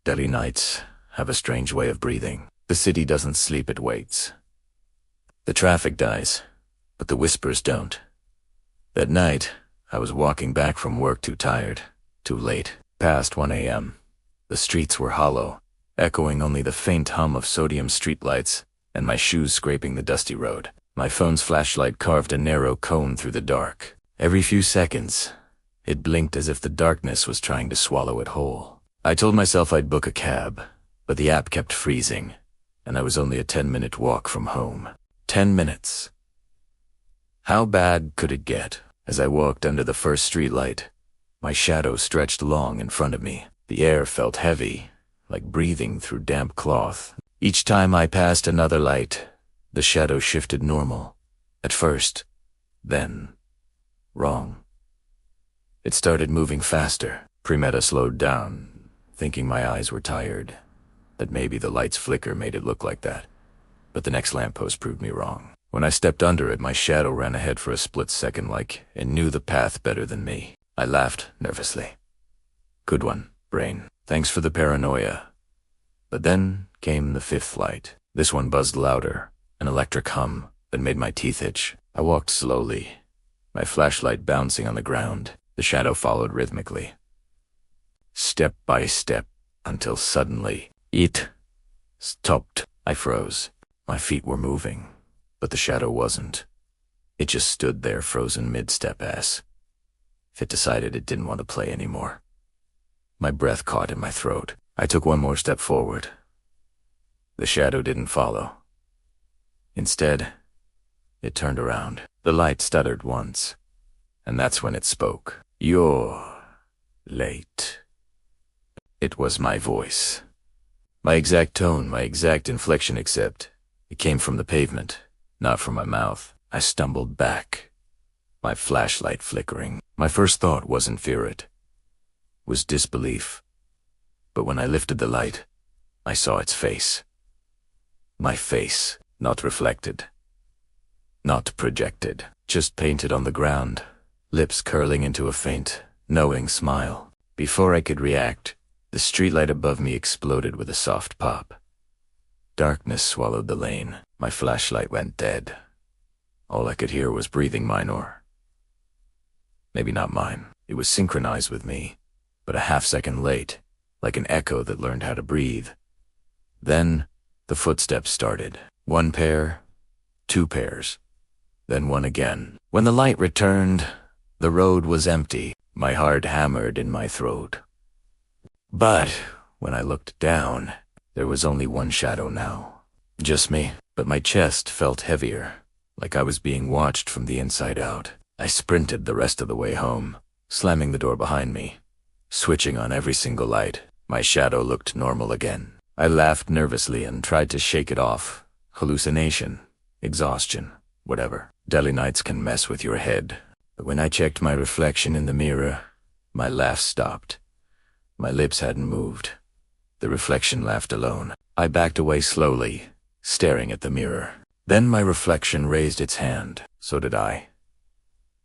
Delhi nights have a strange way of breathing. The city doesn't sleep, it waits. The traffic dies, but the whispers don't. That night, I was walking back from work too tired, too late, past 1 a.m. The streets were hollow, echoing only the faint hum of sodium streetlights and my shoes scraping the dusty road. My phone's flashlight carved a narrow cone through the dark. Every few seconds, it blinked as if the darkness was trying to swallow it whole. I told myself I'd book a cab, but the app kept freezing, and I was only a 10-minute walk from home. 10 minutes. How bad could it get? As I walked under the first streetlight, my shadow stretched long in front of me. The air felt heavy, like breathing through damp cloth. Each time I passed another light, the shadow shifted normal. At first, then wrong. It started moving faster. Primeta slowed down, thinking my eyes were tired, that maybe the light's flicker made it look like that. But the next lamppost proved me wrong. When I stepped under it, my shadow ran ahead for a split second like it knew the path better than me. I laughed nervously. Good one, brain. Thanks for the paranoia. But then came the fifth light. This one buzzed louder, an electric hum that made my teeth itch. I walked slowly, my flashlight bouncing on the ground. The shadow followed rhythmically, step by step, until suddenly it stopped. I froze. My feet were moving, but the shadow wasn't. It just stood there, frozen mid-step as if it decided it didn't want to play anymore. My breath caught in my throat. I took one more step forward. The shadow didn't follow. Instead, it turned around. The light stuttered once, and that's when it spoke. You're late. It was my voice. My exact tone, my exact inflection, except it came from the pavement, not from my mouth. I stumbled back, my flashlight flickering. My first thought wasn't fear, it was disbelief. But when I lifted the light, I saw its face. My face, not reflected, not projected, just painted on the ground, lips curling into a faint, knowing smile. Before I could react, the streetlight above me exploded with a soft pop. Darkness swallowed the lane. My flashlight went dead. All I could hear was breathing minor. Maybe not mine. It was synchronized with me, but a half-second late, like an echo that learned how to breathe. Then, the footsteps started. One pair, two pairs, then one again. When the light returned, the road was empty. My heart hammered in my throat. But when I looked down, there was only one shadow now. Just me. But my chest felt heavier, like I was being watched from the inside out. I sprinted the rest of the way home, slamming the door behind me, switching on every single light. My shadow looked normal again. I laughed nervously and tried to shake it off. Hallucination, exhaustion, whatever. Delhi nights can mess with your head. But when I checked my reflection in the mirror, my laugh stopped. My lips hadn't moved. The reflection laughed alone. I backed away slowly, staring at the mirror. Then my reflection raised its hand. So did I.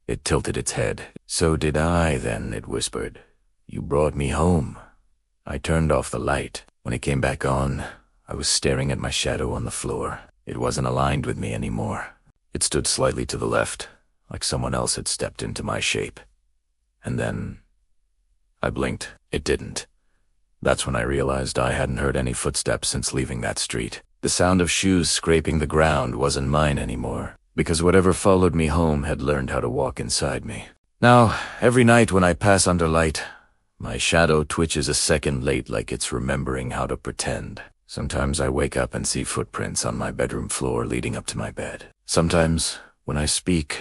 It tilted its head. So did I, then, it whispered. You brought me home. I turned off the light. When it came back on, I was staring at my shadow on the floor. It wasn't aligned with me anymore. It stood slightly to the left, like someone else had stepped into my shape. And then I blinked. It didn't. That's when I realized I hadn't heard any footsteps since leaving that street. The sound of shoes scraping the ground wasn't mine anymore, because whatever followed me home had learned how to walk inside me. Now, every night when I pass under light, my shadow twitches a second late, like it's remembering how to pretend. Sometimes I wake up and see footprints on my bedroom floor leading up to my bed. Sometimes, when I speak,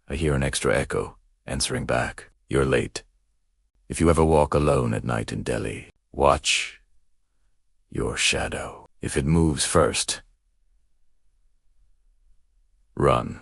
I hear an extra echo, answering back. You're late. If you ever walk alone at night in Delhi, watch your shadow. If it moves first, run.